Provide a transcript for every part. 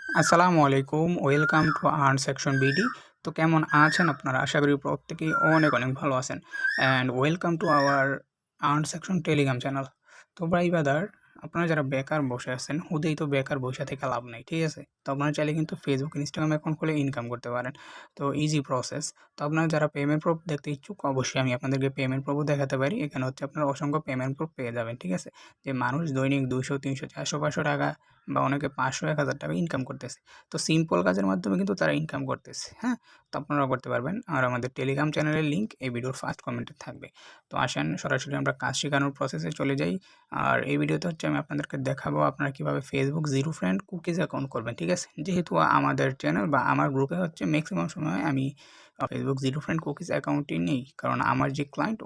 আসসালামু আলাইকুম। Welcome to earn section BD. তো কেমন আছেন আপনারা? আশা করি প্রত্যেকেই অনেক ভালো আছেন। And welcome to our earn section Telegram channel. তো ভাই ব্রাদার, আপনারা যারা বেকার বসে আছেন, হুদেই তো বেকার বইসা থেকে লাভ নাই, ঠিক আছে? তো আপনারা চাইলে কিন্তু ফেসবুক, ইনস্টাগ্রাম অ্যাকাউন্ট খুলে ইনকাম করতে পারেন। তো ইজি প্রসেস। তো আপনারা যারা পেমেন্ট প্রুফ দেখতে ইচ্ছুক, অবশ্যই আমি আপনাদেরকে পেমেন্ট প্রুফও দেখাতে পারি। এখানে হচ্ছে আপনারা অসংখ্য পেমেন্ট প্রুফ পেয়ে যাবেন, ঠিক আছে? যে মানুষ দৈনিক 200, 300, 400, 500 টাকা বা অনেকে 500, 1000 টাকা ইনকাম করতেছে। তো সিম্পল কাজের মাধ্যমে কিন্তু তারা ইনকাম করতেছে, হ্যাঁ? তো আপনারাও করতে পারবেন। আর আমাদের টেলিগ্রাম চ্যানেলের লিঙ্ক এই ভিডিওর ফার্স্ট কমেন্টে থাকবে। তো আসেন সরাসরি আমরা কাজ শেখানোর প্রসেসে চলে যাই। আর এই ভিডিওতে হচ্ছে আমি আপনাদেরকে দেখাবো আপনারা কীভাবে Facebook zero friend cookies account করবেন, ঠিক আছে? যেহেতু আমাদের চ্যানেল বা আমার গ্রুপে হচ্ছে ম্যাক্সিমাম সময় আমি ফেসবুক জিরো ফ্রেন্ড কুকিজ অ্যাকাউন্টই নেই, কারণ আমার যে ক্লায়েন্ট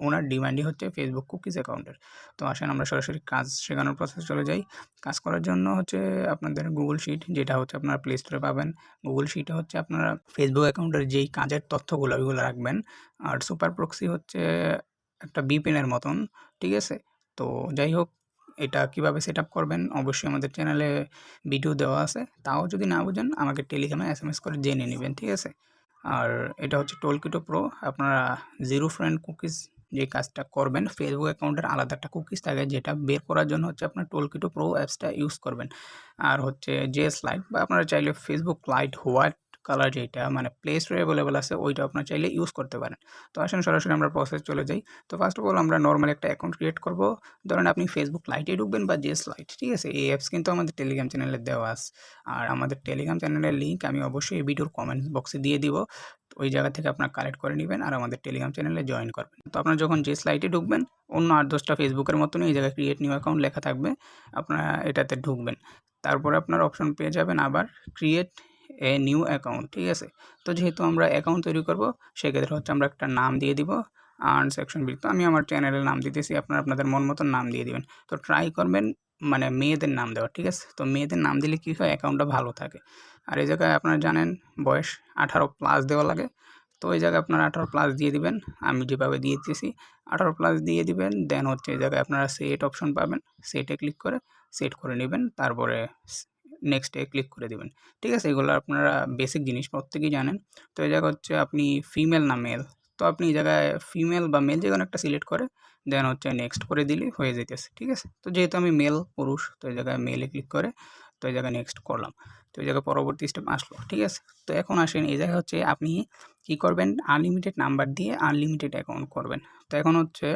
ওনার ডিমান্ডই হচ্ছে ফেসবুক কুকিজ অ্যাকাউন্টের। তো আসেন আমরা সরাসরি কাজ শেখানোর প্রসেসে চলে যাই। কাজ করার জন্য হচ্ছে আপনাদের গুগল শিট, যেটা হচ্ছে আপনারা প্লে স্টোরে পাবেন। গুগল শিটে হচ্ছে আপনারা ফেসবুক অ্যাকাউন্টের যেই কাজের তথ্যগুলো ওইগুলো রাখবেন। আর সুপার প্রক্সি হচ্ছে একটা বিপিএনের মতন, ঠিক আছে? তো যাই হোক, এটা কিভাবে সেট আপ করবেন অবশ্যই আমাদের চ্যানেলে ভিডিও দেওয়া আছে। তাও যদি না বুঝেন আমাকে টেলিগ্রামে এসএমএস করে জেনে নেবেন, ঠিক আছে? আর এটা হচ্ছে টোলকিটো প্রো। আপনারা জিরো ফ্রেন্ড কুকিজ যে কাজটা করবেন, ফেসবুক অ্যাকাউন্টের আলাদা একটা কুকিজ থাকে, যেটা বের করার জন্য হচ্ছে আপনার টোলকিটো প্রো অ্যাপসটা ইউজ করবেন। আর হচ্ছে জেএস লাইট, বা আপনারা চাইলে ফেসবুক লাইট হোয়াইট কালার, যেটা মানে প্লে স্টোরে অ্যাভেলেবল আছে, ওইটা আপনারা চাইলে ইউজ করতে পারেন। তো আসেন সরাসরি আমরা প্রসেস চলে যাই। তো ফার্স্ট অফ অল আমরা নরমালি একটা অ্যাকাউন্ট ক্রিয়েট করব। ধরেন আপনি ফেসবুক লাইটে ঢুকবেন বা জেএস লাইট, ঠিক আছে? এই অ্যাপস কিন্তু আমাদের টেলিগ্রাম চ্যানেলে দেওয়া আছে। আর আমাদের টেলিগ্রাম চ্যানেলের লিঙ্ক আমি অবশ্যই এই ভিডিওর কমেন্ট বক্সে দিয়ে দিব। ওই জায়গা থেকে আপনারা কালেক্ট করে নেবেন আর আমাদের টেলিগ্রাম চ্যানেলে জয়েন করবেন। তো আপনারা যখন যে স্লাইডে ঢুকবেন, অন্য ৮-১০টা ফেসবুকের মতনই এই জায়গায় ক্রিয়েট নিউ অ্যাকাউন্ট লেখা থাকবে। আপনারা এটাতে ঢুকবেন। তারপরে আপনারা অপশন পেয়ে যাবেন আবার ক্রিয়েট এ নিউ অ্যাকাউন্ট, ঠিক আছে? তো যেহেতু আমরা অ্যাকাউন্ট তৈরি করব, সেক্ষেত্রে হচ্ছে আমরা একটা নাম দিয়ে দিব, আর্ন সেকশন বিল। তো আমি আমার চ্যানেলের নাম দিতেছি, আপনারা আপনাদের মন মতন নাম দিয়ে দিবেন। তো ট্রাই করবেন মানে মেয়েদের নাম দেওয়ার, ঠিক আছে? তো মেয়েদের নাম দিলে কী হয়, অ্যাকাউন্টটা ভালো থাকে। আর এই জায়গায় আপনারা জানেন বয়স 18+ দেওয়া লাগে। তো এই জায়গায় আপনারা 18+ দিয়ে দিবেন। আমি যেভাবে দিয়ে দিতেছি 18+ দিয়ে দিবেন। দেন হচ্ছে এই জায়গায় আপনারা সেট অপশন পাবেন। সেটে ক্লিক করে সেট করে নেবেন। তারপরে নেক্সটে ক্লিক করে দিবেন, ঠিক আছে? এগুলো আপনারা বেসিক জিনিস প্রত্যেকেই জানেন। তো এই জায়গায় হচ্ছে আপনি ফিমেল না মেল, তো আপনি এই জায়গায় ফিমেল বা মেল যেকোনো একটা সিলেক্ট করে দেন হচ্ছে নেক্সট করে দিলেই হয়ে যাইতেছে, ঠিক আছে? তো যেহেতু আমি মেল পুরুষ, তো এই জায়গায় মেলে ক্লিক করে তো এই জায়গায় নেক্সট করলাম। তো এই জায়গায় পরবর্তী স্টেপ আসলো, ঠিক আছে? তো এখন আসেন এই জায়গায় হচ্ছে আপনি কী করবেন, আনলিমিটেড নাম্বার দিয়ে আনলিমিটেড অ্যাকাউন্ট করবেন। তো এখন হচ্ছে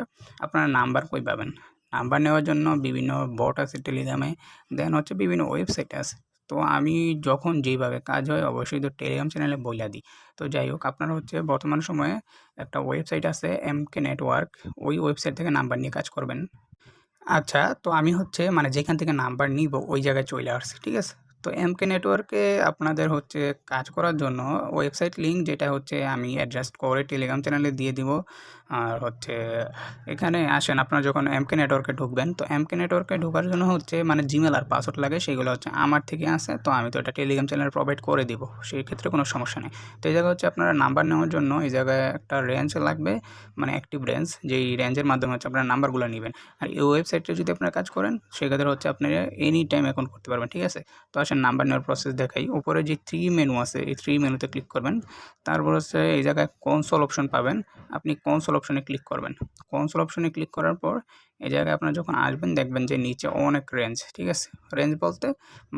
আপনারা নাম্বার কই পাবেন? নাম্বার নেওয়ার জন্য বিভিন্ন বট আছে টেলিগ্রামে, দেন হচ্ছে বিভিন্ন ওয়েবসাইট আছে। তো আমি যখন যেইভাবে কাজ হয় অবশ্যই তো টেলিগ্রাম চ্যানেলে বইলা দিই। তো যাই হোক, আপনারা হচ্ছে বর্তমান সময়ে একটা ওয়েবসাইট আছে এমকে নেটওয়ার্ক, ওই ওয়েবসাইট থেকে নাম্বার নিয়ে কাজ করবেন। আচ্ছা, তো আমি হচ্ছে মানে যেখান থেকে নাম্বার নিবো ওই জায়গায় চইলে আসছি, ঠিক আছে? তো এমকে নেটওয়ার্কে আপনাদের হচ্ছে কাজ করার জন্য ওয়েবসাইট লিঙ্ক, যেটা হচ্ছে আমি অ্যাডজাস্ট করে টেলিগ্রাম চ্যানেলে দিয়ে দিব। আর হচ্ছে এখানে আসেন, আপনারা যখন এমকে নেটওয়ার্কে ঢুকবেন, তো এমকে নেটওয়ার্কে ঢোকার জন্য হচ্ছে মানে জিমেল আর পাসওয়ার্ড লাগে, সেগুলো হচ্ছে আমার থেকে আসে। তো আমি তো এটা টেলিগ্রাম চ্যানেলে প্রোভাইড করে দিব, সেই ক্ষেত্রে কোনো সমস্যা নেই। তো এই জায়গায় হচ্ছে আপনারা নাম্বার নেওয়ার জন্য এই জায়গায় একটা রেঞ্জ লাগবে, মানে অ্যাক্টিভ রেঞ্জ, যেই রেঞ্জের মাধ্যমে হচ্ছে আপনারা নাম্বারগুলো নেবেন। আর এই ওয়েবসাইটে যদি আপনারা কাজ করেন, সেক্ষেত্রে হচ্ছে আপনারা এনি টাইম অ্যাকাউন্ট করতে পারবেন, ঠিক আছে? তো আসেন নাম্বার নেওয়ার প্রসেস দেখাই। উপরে যে 3 মেনু আছে, এই 3 মেনুতে ক্লিক করবেন। তারপর হচ্ছে এই জায়গায় কনসোল অপশন পাবেন। আপনি কনসোল অপশনে ক্লিক করবেন। কনসোল অপশনে ক্লিক করার পর এই জায়গায় আপনারা যখন আসবেন দেখবেন যে নিচে অনেক রেঞ্জ, ঠিক আছে? রেঞ্জ বলতে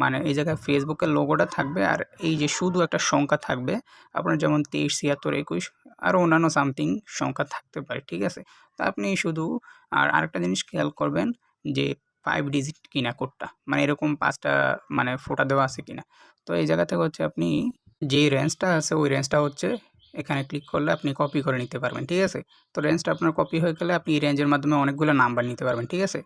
মানে এই জায়গায় ফেসবুকের লোগোটা থাকবে আর এই যে শুধু একটা সংখ্যা থাকবে। আপনার যেমন 23, 76, 21 আরও অন্যান্য সামথিং সংখ্যা থাকতে পারে, ঠিক আছে? তা আপনি শুধু আরেকটা জিনিস খেয়াল করবেন যে 5 ডিজিট কিনা কোডটা, মানে এরকম 5টা মানে ফোঁটা দেওয়া আছে কিনা। তো এই জায়গা থেকে হচ্ছে আপনি যেই রেঞ্জটা আছে ওই রেঞ্জটা হচ্ছে এখানে ক্লিক করলে আপনি কপি করে নিতে পারবেন, ঠিক আছে? তো রেঞ্জটা আপনার কপি হয়ে গেলে আপনি এই রেঞ্জের মাধ্যমে অনেকগুলো নাম্বার নিতে পারবেন, ঠিক আছে?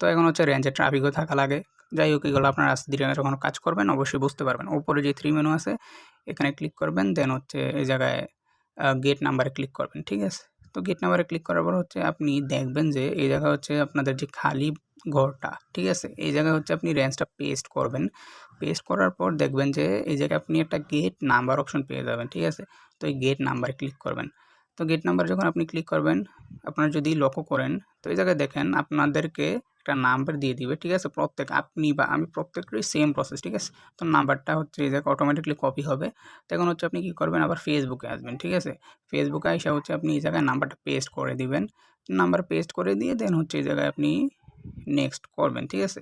তো এখন হচ্ছে রেঞ্জে ট্রাফিকও থাকা লাগে। যাই হোক, এগুলো আপনার আস্তে ধীরে যখন কাজ করবেন অবশ্যই বুঝতে পারবেন। উপরে যে 3 মেনু আছে এখানে ক্লিক করবেন, দেন হচ্ছে এই জায়গায় গেট নাম্বারে ক্লিক করবেন, ঠিক আছে? তো গেট নাম্বারে ক্লিক করার পর হচ্ছে আপনি দেখবেন যে এই জায়গায় হচ্ছে আপনাদের যে খালি ঘরটা, ঠিক আছে? এই জায়গায় হচ্ছে আপনি রেঞ্জটা পেস্ট করবেন। পেস্ট করার পর দেখবেন যে এই জায়গায় আপনি একটা গেট নাম্বার অপশন পেয়ে যাবেন, ঠিক আছে? তো এই গেট নাম্বারে ক্লিক করবেন। তো গেট নাম্বার যখন আপনি ক্লিক করবেন, আপনারা যদি লক্ষ্য করেন তো এই জায়গায় দেখেন আপনাদেরকে একটা নাম্বার দিয়ে দিবে, ঠিক আছে? প্রত্যেক আপনি বা আমি প্রত্যেকেরই সেম প্রসেস, ঠিক আছে? তো নাম্বারটা হচ্ছে এই জায়গায় অটোমেটিকলি কপি হবে। তো এখন হচ্ছে আপনি কী করবেন, আবার ফেসবুকে আসবেন, ঠিক আছে? ফেসবুকে আইসা হচ্ছে আপনি এই জায়গায় নাম্বারটা পেস্ট করে দিবেন। নাম্বার পেস্ট করে দিয়ে দেন হচ্ছে এই জায়গায় আপনি নেক্সট করবেন, ঠিক আছে?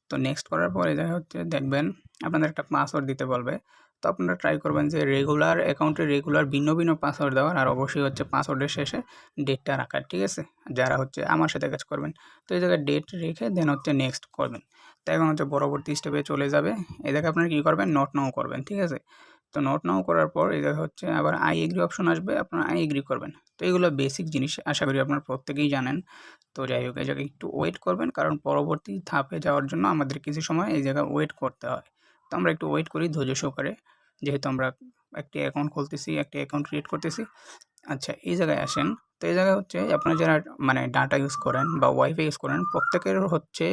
তো নেক্সট করার পর এই জায়গায় হচ্ছে দেখবেন আপনাদের একটা পাসওয়ার্ড দিতে বলবে। তো আপনারা ট্রাই করবেন যে রেগুলার অ্যাকাউন্টে রেগুলার ভিন্ন ভিন্ন পাসওয়ার্ড দেওয়ার, আর অবশ্যই হচ্ছে পাসওয়ার্ডের শেষে ডেটটা রাখার, ঠিক আছে? যারা হচ্ছে আমার সাথে কাজ করবেন, তো এই জায়গায় ডেট রেখে দেন হচ্ছে নেক্সট করবেন। তো এখন হচ্ছে পরবর্তী স্টেপে চলে যাবে। এই জায়গায় আপনারা কী করবেন, নট নাও করবেন, ঠিক আছে? তো নট নাও করার পর এই জায়গায় হচ্ছে আবার আই এগ্রি অপশন আসবে, আপনারা আই এগ্রি করবেন। তো এগুলো বেসিক জিনিস, আশা করি আপনারা প্রত্যেকেই জানেন। তো যাই হোক, এই জায়গায় একটু ওয়েট করবেন, কারণ পরবর্তী ধাপে যাওয়ার জন্য আমাদের কিছু সময় এই জায়গায় ওয়েট করতে হয়। তো আমরা একটু ওয়েট করি ধৈর্য সহকারে, যেহেতু আমরা একটি অ্যাকাউন্ট খুলতেছি, একটি অ্যাকাউন্ট ক্রিয়েট করতেছি। আচ্ছা, এই জায়গায় আসেন। তো এই জায়গায় হচ্ছে আপনারা যারা মানে ডাটা ইউজ করেন বা ওয়াইফাই ইউজ করেন, প্রত্যেকের হচ্ছে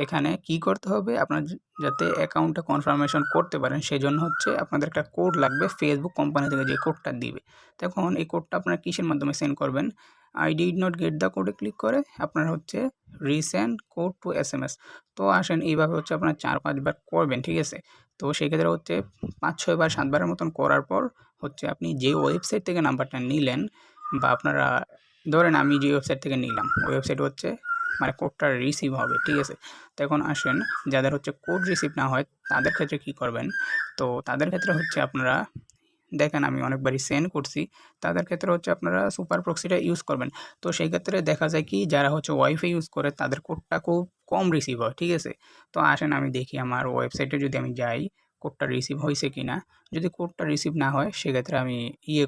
এখানে কি করতে হবে, আপনার যাতে অ্যাকাউন্টটা কনফার্মেশন করতে পারেন সেজন্য হচ্ছে আপনাদের একটা কোড লাগবে, ফেসবুক কোম্পানি থেকে যে কোডটা দিবে। তখন এই কোডটা আপনারা কিসের মাধ্যমে সেন্ড করবেন, I did not get the কোডে ক্লিক করে আপনার হচ্ছে রিসেন্ড কোড টু এসএমএস। তো আসেন এইভাবে হচ্ছে আপনার 4-5 বার করবেন, ঠিক আছে? তো সেক্ষেত্রে হচ্ছে 5-6 বার 7 বারের মতন করার পর হচ্ছে আপনি যে ওয়েবসাইট থেকে নাম্বারটা নিলেন, বা আপনারা ধরেন আমি যে ওয়েবসাইট থেকে নিলাম, ওই ওয়েবসাইট হচ্ছে মানে কোডটা রিসিভ হবে, ঠিক আছে? তো এখন আসেন যাদের হচ্ছে কোড রিসিভ না হয় তাদের ক্ষেত্রে কী করবেন, তো তাদের ক্ষেত্রে হচ্ছে আপনারা দেখেন আমি অনেকবারই সেন্ড করছি, তাদের ক্ষেত্রে হচ্ছে আপনারা সুপার প্রক্সিটা ইউজ করবেন। তো সেই ক্ষেত্রে দেখা যায় কি, যারা হচ্ছে ওয়াইফাই ইউজ করে তাদের কোডটা খুব কম রিসিভ হয়, ঠিক আছে? তো আসেন আমি দেখি আমার ওয়েবসাইটে যদি আমি যাই, কোডটা রিসিভ হয়েছে কি না। যদি কোডটা রিসিভ না হয় সেক্ষেত্রে আমি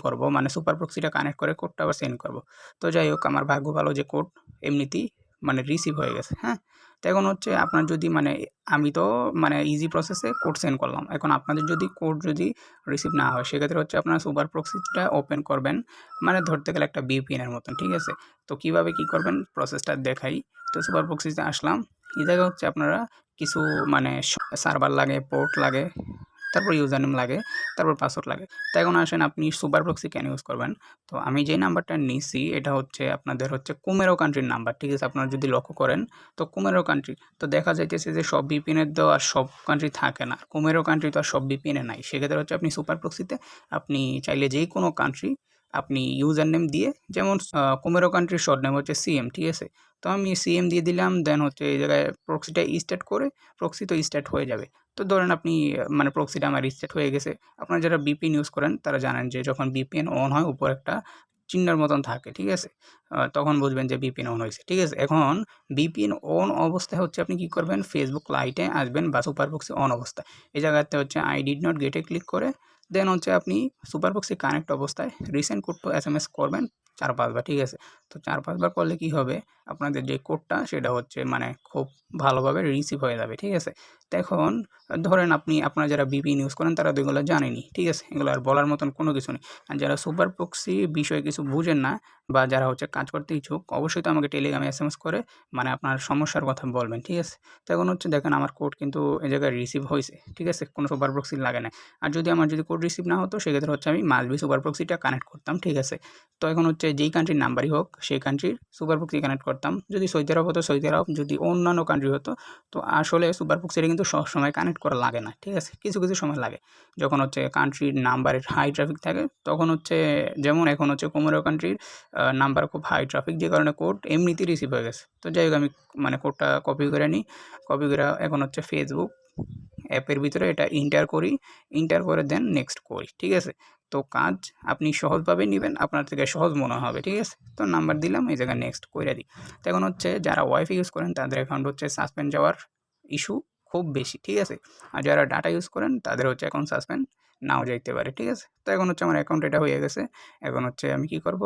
করব, মানে সুপার প্রক্সিটা কানেক্ট করে কোডটা আবার সেন্ড করব। তো যাই হোক, আমার ভাগ্য ভালো যে কোড এমনিতেই মানে রিসিভ হয়ে গেছে, হ্যাঁ? তো এখন হচ্ছে আপনার যদি মানে আমি তো মানে ইজি প্রসেসে কোড সেন্ড করলাম। এখন আপনাদের যদি কোড যদি রিসিভ না হয় সেক্ষেত্রে হচ্ছে আপনারা সুপার প্রক্সিটা ওপেন করবেন, মানে ধরতে গেলে একটা ভিপিএনের মতন, ঠিক আছে? তো কিভাবে কি করবেন প্রসেসটা দেখাই। তো সুপার প্রক্সিতে আসলাম। এই জায়গায় হচ্ছে আপনারা কিছু মানে সার্ভার লাগে, পোর্ট লাগে, তারপর ইউজার নেম লাগে, তারপর পাসওয়ার্ড লাগে। তো এখন আসেন আপনি সুপার প্রক্সি কেন ইউজ করবেন। তো আমি যেই নাম্বারটা নিছি এটা হচ্ছে আপনাদের হচ্ছে কুমেরো কান্ট্রির নাম্বার, ঠিক আছে? আপনারা যদি লক্ষ্য করেন তো কুমেরো কান্ট্রি, তো দেখা যাইতেছে যে সব ভিপিএনের দেওয়া সব কান্ট্রি থাকে না, কুমেরো কান্ট্রি তো আর সব ভিপিএনে নাই। সেক্ষেত্রে হচ্ছে আপনি সুপার প্রক্সিতে আপনি চাইলে যেই কোনো কান্ট্রি আপনি ইউজার নেম দিয়ে, যেমন কুমেরো কান্ট্রির শর্ট নেম হচ্ছে সিএম, ঠিক আছে? তো আমি সিএম দিয়ে দিলাম, দেন হচ্ছে এই জায়গায় প্রক্সিটা স্টার্ট করে, প্রক্সি তো স্টার্ট হয়ে যাবে। তো ধরেন আপনি মানে প্রক্সিটা আমার রিসেট হয়ে গেছে। আপনারা যারা ভিপিএন ইউজ করেন তারা জানেন যে যখন ভিপিএন অন হয় উপরে একটা চিহ্নের মতন থাকে, ঠিক আছে? তখন বুঝবেন যে ভিপিএন অন হয়েছে, ঠিক আছে? এখন ভিপিএন অন অবস্থায় হচ্ছে আপনি কী করবেন, ফেসবুক লাইটে আসবেন বা সুপার প্রক্সি অন অবস্থায়। এই জায়গাতে হচ্ছে আই ডিড নট গেটে ক্লিক করে দেন হচ্ছে আপনি সুপার প্রক্সি কানেক্ট অবস্থায় রিসেন্ট কোড টু এসএমএস করবেন 4-5 বার, ঠিক আছে? তো 4-5 বার করলে কী হবে, আপনাদের যে কোডটা সেটা হচ্ছে মানে খুব ভালোভাবে রিসিভ হয়ে যাবে, ঠিক আছে? তো এখন ধরেন আপনি আপনারা যারা ভিপিএন ইউজ করেন তারা তো এগুলো জানেনই, ঠিক আছে? এগুলো আর বলার মতন কোনো কিছু নেই। আর যারা সুপার প্রক্সি বিষয়ে কিছু বুঝেন না বা যারা হচ্ছে কাজ করতে ইচ্ছুক, অবশ্যই তো আমাকে টেলিগ্রামে এসএমএস করে মানে আপনার সমস্যার কথা বলবেন, ঠিক আছে? তো এখন হচ্ছে দেখেন আমার কোড কিন্তু এই জায়গায় রিসিভ হয়েছে, ঠিক আছে? কোনো সুপার প্রক্সি লাগে নাই। আর যদি আমার যদি কোড রিসিভ না হতো সেক্ষেত্রে হচ্ছে আমি মাস্ট বি সুপার প্রক্সিটা কানেক্ট করতাম, ঠিক আছে? তো এখন হচ্ছে যেই কান্ট্রির নাম্বারই হোক সেই কান্ট্রির সুপার প্রক্সি কানেক্ট করতাম। যদি সৌদি আরব হতো সৌদি আরব, যদি অন্যান্য কান্ট্রি হতো, তো আসলে সুপার প্রক্সিটা কিন্তু সবসময় কানেক্ট করা লাগে না, ঠিক আছে? কিছু কিছু সময় লাগে। যখন হচ্ছে কান্ট্রির নাম্বারের হাই ট্রাফিক থাকে তখন হচ্ছে, যেমন এখন হচ্ছে কোমোরো কান্ট্রির নাম্বার খুব হাই ট্রাফিক, যে কারণে কোড এমনিতেই রিসিভ হয়ে গেছে। তো যাই হোক, আমি মানে কোডটা কপি করে নিই। কপি করে এখন হচ্ছে ফেসবুক অ্যাপের ভিতরে এটা এন্টার করি। এন্টার করে দেন নেক্সট করি, ঠিক আছে? তো কাজ আপনি সহজভাবে নিবেন, আপনার থেকে সহজ মনে হবে, ঠিক আছে? তো নাম্বার দিলাম, এই জায়গায় নেক্সট কইরা দিই। তো এখন হচ্ছে যারা ওয়াইফাই ইউজ করেন তাদের অ্যাকাউন্ট হচ্ছে সাসপেন্ড যাওয়ার ইস্যু খুব বেশি, ঠিক আছে? আর যারা ডাটা ইউজ করেন তাদের হচ্ছে অ্যাকাউন্ট সাসপেন্ড নাও যাইতে পারে, ঠিক আছে? তো এখন হচ্ছে আমার অ্যাকাউন্ট এটা হয়ে গেছে। এখন হচ্ছে আমি কি করব,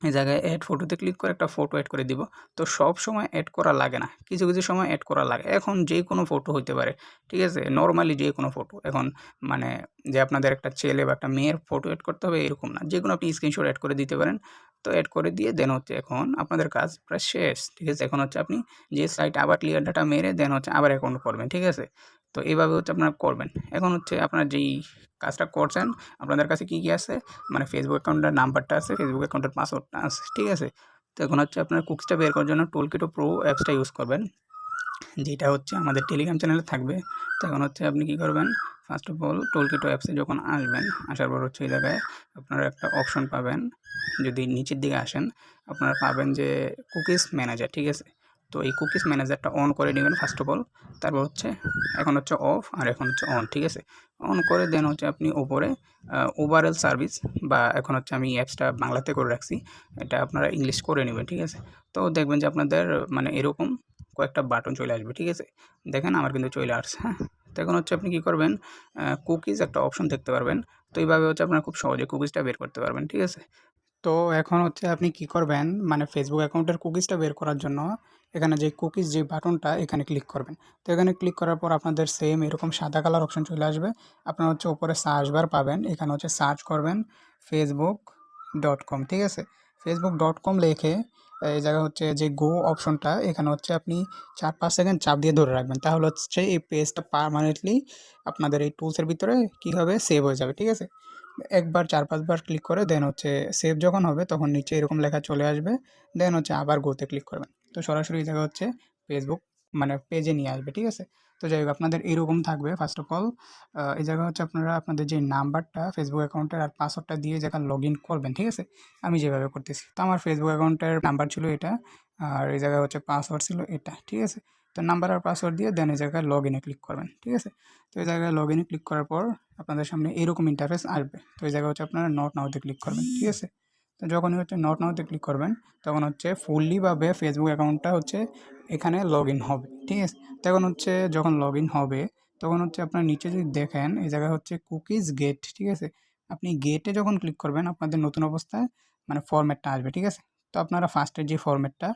এই জায়গায় এড ফটোতে ক্লিক করে একটা ফটো এড করে দিব। তো সবসময় এড করা লাগে না, কিছু কিছু সময় এড করা লাগে। এখন যেকোনো ফটো হইতে পারে, ঠিক আছে? নরমালি যেকোনো ফটো। এখন মানে যে আপনাদের একটা ছেলে বা একটা মেয়ের ফটো এড করতে হবে এরকম না। যেকোনো আপনি স্ক্রিনশট এড করে দিতে পারেন। তো এড করে দিয়ে দেন হচ্ছে এখন আপনাদের কাজ প্রায় শেষ, ঠিক আছে? এখন হচ্ছে আপনি যে সাইটে আবার ক্লিয়ার ডাটা মেরে দেন হচ্ছে আবার অ্যাকাউন্ট করবেন, ঠিক আছে? তো এভাবে হচ্ছে আপনারা করবেন। এখন হচ্ছে আপনার যেই কাজটা করছেন, আপনাদের কাছে কি আছে? মানে ফেসবুক অ্যাকাউন্টের নাম্বারটা আছে, ফেসবুক অ্যাকাউন্টের পাসওয়ার্ডটা আছে, ঠিক আছে? তো এখন হচ্ছে আপনার কুকিজটা বের করার জন্য টুলকিট প্রো অ্যাপসটা ইউজ করবেন, যেটা হচ্ছে আমাদের টেলিগ্রাম চ্যানেলে থাকবে। তো এখন হচ্ছে আপনি কী করবেন, ফার্স্ট অফ অল টুলকিট অ্যাপসে যখন আসবেন, আসার পর হচ্ছে এই জায়গায় আপনারা একটা অপশন পাবেন। যদি নিচের দিকে আসেন আপনারা পাবেন যে কুকিজ ম্যানেজার, ঠিক আছে। তো এই কুকিজ ম্যানেজারটা অন করে নেবেন ফার্স্ট অফ অল। তারপর হচ্ছে এখন হচ্ছে অফ আর এখন হচ্ছে অন, ঠিক আছে। অন করে দেন হচ্ছে আপনি উপরে ওভারঅল সার্ভিস, বা এখন হচ্ছে আমি অ্যাপসটা বাংলাতে করে রাখছি, এটা আপনারা ইংলিশ করে নেবেন, ঠিক আছে। তো দেখবেন যে আপনাদের মানে এরকম কয়েকটা বাটন চলে আসবে, ঠিক আছে। দেখেন আমার কিন্তু চলে আসছে, হ্যাঁ। তো এখন হচ্ছে আপনি কী করবেন, কুকিজ একটা অপশন দেখতে পারবেন। তো এইভাবে হচ্ছে আপনারা খুব সহজে কুকিজটা বের করতে পারবেন, ঠিক আছে। তো এখন হচ্ছে আপনি কি করবেন, মানে ফেসবুক অ্যাকাউন্টের কুকিজটা বের করার জন্য এখানে যে কুকিজ যে বাটনটা এখানে ক্লিক করবেন। তো এখানে ক্লিক করার পর আপনাদের সেম এরকম সাদা কালার অপশন চলে আসবে। আপনারা হচ্ছে উপরে সার্চ বার পাবেন, এখানে হচ্ছে সার্চ করবেন facebook.com, ঠিক আছে। facebook.com লিখে এই জায়গায় হচ্ছে যে গো অপশনটা, এখানে হচ্ছে আপনি 4-5 সেকেন্ড চাপ দিয়ে ধরে রাখবেন, তাহলে হচ্ছে এই পেজটা পার্মানেন্টলি আপনাদের এই টুলসের ভিতরে কী হবে, সেভ হয়ে যাবে, ঠিক আছে। একবার 4-5 বার ক্লিক করে দেন হচ্ছে সেভ যখন হবে তখন নিচে এরকম লেখা চলে আসবে। দেন হচ্ছে আবার গোতে ক্লিক করবেন। তো সরাসরি এই জায়গা হচ্ছে ফেসবুক মানে পেজে নিয়ে আসবে, ঠিক আছে। তো যাই হোক আপনাদের এরকম থাকবে। ফার্স্ট অফ অল এই জায়গা হচ্ছে আপনারা আপনাদের যে নাম্বারটা ফেসবুক অ্যাকাউন্টের আর পাসওয়ার্ডটা দিয়ে এই জায়গা লগ ইন করবেন, ঠিক আছে। আমি যেভাবে করতেছি, তো আমার ফেসবুক অ্যাকাউন্টের নাম্বার ছিল এটা, আর এই জায়গায় হচ্ছে পাসওয়ার্ড ছিল এটা, ঠিক আছে। তো নাম্বার আর পাসওয়ার্ড দিয়ে দেন এই জায়গায় লগ ইনে ক্লিক করবেন, ঠিক আছে। তো এই জায়গায় লগ ইনে ক্লিক করার পর আপনাদের সামনে এরকম ইন্টারফেস আসবে। তো এই জায়গায় হচ্ছে আপনারা নট নাওতে ক্লিক করবেন, ঠিক আছে। তো যখনই হচ্ছে নট নাওতে ক্লিক করবেন তখন হচ্ছে ফুললিভাবে ফেসবুক অ্যাকাউন্টটা হচ্ছে এখানে লগ ইন হবে, ঠিক আছে। তখন হচ্ছে যখন লগ ইন হবে তখন হচ্ছে আপনার নিচে যদি দেখেন এই জায়গায় হচ্ছে কুকিজ গেট, ঠিক আছে। আপনি গেটে যখন ক্লিক করবেন আপনাদের নতুন অবস্থায় মানে ফরম্যাটটা আসবে, ঠিক আছে। তো আপনারা ফার্স্টের যে ফরম্যাটটা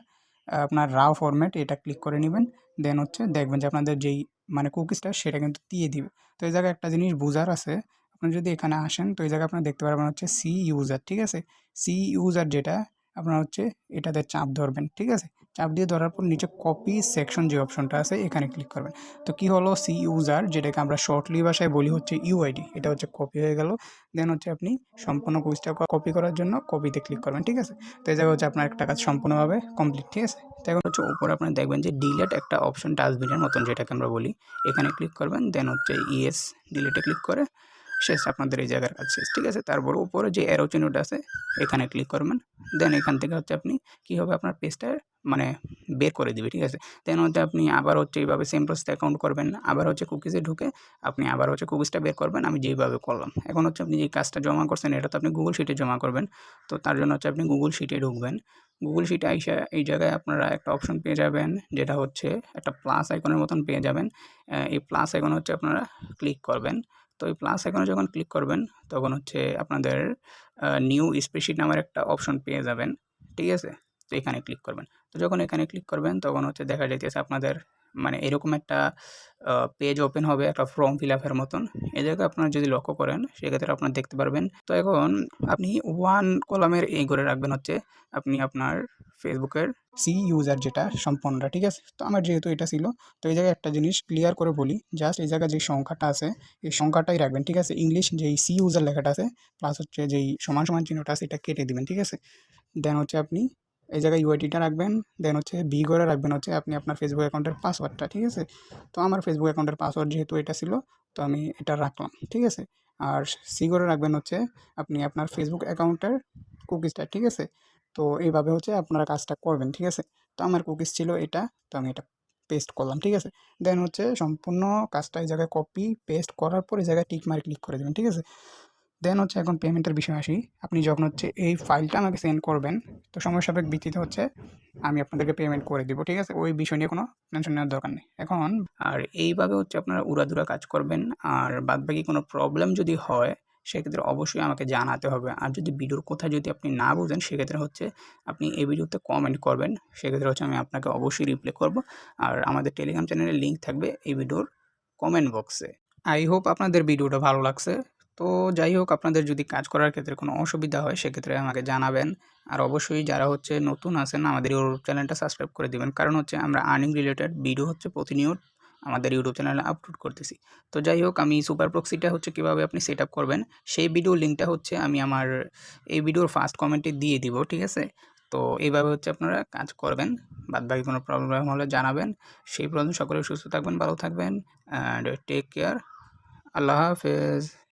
আপনার রাও ফরম্যাট এটা ক্লিক করে নেবেন। দেন হচ্ছে দেখবেন যে আপনাদের যেই মানে কুকিজটা সেটা কিন্তু দিয়ে দিবে। তো এই জায়গায় একটা জিনিস বুঝার আছে, আপনি যদি এখানে আসেন তো এই জায়গায় আপনারা দেখতে পারবেন হচ্ছে সি ইউজার, ঠিক আছে। সি ইউজার যেটা আপনার হচ্ছে এটাতে চাপ ধরবেন, ঠিক আছে। চাপ দিয়ে ধরার পর নিচে কপি সেকশন যে অপশনটা আছে এখানে ক্লিক করবেন। তো কি হলো, সি ইউজার যেটাকে আমরা শর্টলি ভাষায় বলি হচ্ছে ইউআইডি, এটা হচ্ছে কপি হয়ে গেল। দেন হচ্ছে আপনি সম্পূর্ণ কুইজটা কপি করার জন্য কপিতে ক্লিক করবেন, ঠিক আছে। তো এই জায়গায় হচ্ছে আপনার একটা কাজ সম্পূর্ণভাবে কমপ্লিট, ঠিক আছে। তো এখন হচ্ছে উপরে আপনারা দেখবেন যে ডিলেট একটা অপশন ডাস্টবিনের মতন যেটাকে আমরা বলি, এখানে ক্লিক করবেন। দেন হচ্ছে ইয়েস ডিলেটে ক্লিক করে শেষ, আপনাদের এই জায়গার কাজ শেষ, ঠিক আছে। তারপর উপরে যে অ্যারো চিহ্নটা আছে এখানে ক্লিক করবেন। দেন এখান থেকে হচ্ছে আপনি কী হবে, আপনার পেজটা মানে বের করে দিবে, ঠিক আছে। দেন হচ্ছে আপনি আবার হচ্ছে এইভাবে সেম প্রসেসে অ্যাকাউন্ট করবেন, আবার হচ্ছে কুকিজে ঢুকে আপনি আবার হচ্ছে কুকিজটা বের করবেন, আমি যেইভাবে করলাম। এখন হচ্ছে আপনি যে কাজটা জমা করছেন এটা তো আপনি গুগল শিটে জমা করবেন। তো তার জন্য হচ্ছে আপনি গুগল শিটে ঢুকবেন। গুগল শিটে আইসা এই জায়গায় আপনারা একটা অপশন পেয়ে যাবেন, যেটা হচ্ছে একটা প্লাস আইকনের মতন পেয়ে যাবেন। এই প্লাস আইকন হচ্ছে আপনারা ক্লিক করবেন। তো এই প্লাস আইকনে যখন ক্লিক করবেন তখন হচ্ছে আপনাদের নিউ স্প্রেডশিট নামের একটা অপশন পেয়ে যাবেন, ঠিক আছে। তো এখানে ক্লিক করবেন। তো যখন এখানে ক্লিক করবেন তখন হচ্ছে দেখা যাইতেছে আপনাদের মানে এরকম একটা পেজ ওপেন হবে, একটা ফর্ম ফিল আপের মতন। এই জায়গায় আপনারা যদি লক্ষ্য করেন সেক্ষেত্রে আপনারা দেখতে পারবেন। তো এখন আপনি 1 কলামের এই করে রাখবেন হচ্ছে আপনি আপনার ফেসবুকের সি ইউজার যেটা সম্পূর্ণটা, ঠিক আছে। তো আমার যেহেতু এটা ছিল, তো এই জায়গায় একটা জিনিস ক্লিয়ার করে বলি, জাস্ট এই জায়গায় যে সংখ্যাটা আছে এই সংখ্যাটাই রাখবেন, ঠিক আছে। ইংলিশ যেই সি ইউজার লেখাটা আছে প্লাস হচ্ছে যেই সমান সমান চিহ্নটা আছে এটা কেটে দিবেন, ঠিক আছে। দেন হচ্ছে আপনি এই জায়গায় ইউআইডিটা রাখবেন। দেন হচ্ছে বি করে রাখবেন হচ্ছে আপনি আপনার ফেসবুক অ্যাকাউন্টের পাসওয়ার্ডটা, ঠিক আছে। তো আমার ফেসবুক অ্যাকাউন্টের পাসওয়ার্ড যেহেতু এটা ছিল তো আমি এটা রাখলাম, ঠিক আছে। আর সি করে রাখবেন হচ্ছে আপনি আপনার ফেসবুক অ্যাকাউন্টের কুকিজটা, ঠিক আছে। তো এইভাবে হচ্ছে আপনারা কাজটা করবেন, ঠিক আছে। তো আমার কুকিজ ছিল এটা, তো আমি এটা পেস্ট করলাম, ঠিক আছে। দেন হচ্ছে সম্পূর্ণ কাজটা এই জায়গায় কপি পেস্ট করার পর এই জায়গায় টিক মার্ক ক্লিক করে দেবেন, ঠিক আছে। দেন হচ্ছে এখন পেমেন্টের বিষয়ে আসি। আপনি যখন হচ্ছে এই ফাইলটা আমাকে সেন্ড করবেন তো সময় সাপেক্ষ ভিত্তিতে হচ্ছে আমি আপনাদেরকে পেমেন্ট করে দিব, ঠিক আছে। ওই বিষয় নিয়ে কোনো টেনশন নেওয়ার দরকার নেই এখন। আর এইভাবে হচ্ছে আপনারা উড়াধুরা কাজ করবেন। আর বাদবাকি কোনো প্রবলেম যদি হয় সেক্ষেত্রে অবশ্যই আমাকে জানাতে হবে। আর যদি ভিডিওর কোথায় যদি আপনি না বুঝেন সেক্ষেত্রে হচ্ছে আপনি এই ভিডিওতে কমেন্ট করবেন, সেক্ষেত্রে হচ্ছে আমি আপনাকে অবশ্যই রিপ্লাই করব। আর আমাদের টেলিগ্রাম চ্যানেলের লিঙ্ক থাকবে এই ভিডিওর কমেন্ট বক্সে। আই হোপ আপনাদের ভিডিওটা ভালো লাগছে। তো যাই হোক, আপনাদের যদি কাজ করার ক্ষেত্রে কোনো অসুবিধা হয় সেক্ষেত্রে আমাকে জানাবেন। আর অবশ্যই যারা হচ্ছে নতুন আছেন আমাদের ইউটিউব চ্যানেলটা সাবস্ক্রাইব করে দিবেন, কারণ হচ্ছে আমরা আর্নিং রিলেটেড ভিডিও হচ্ছে প্রতিনিয়ত আমাদের ইউটিউব চ্যানেলে আপলোড করতেছি। তো যাই হোক, আমি সুপার প্রক্সিটা হচ্ছে কীভাবে আপনি সেট আপ করবেন সেই ভিডিও লিঙ্কটা হচ্ছে আমি আমার এই ভিডিওর ফার্স্ট কমেন্টে দিয়ে দিব, ঠিক আছে। তো তো এইভাবে হচ্ছে আপনারা কাজ করবেন। বাদবাকি কোনো প্রবলেম হলে জানাবেন। সেই পর্যন্ত সকলে সুস্থ থাকবেন, ভালো থাকবেন অ্যান্ড টেক কেয়ার। আল্লাহ হাফেজ।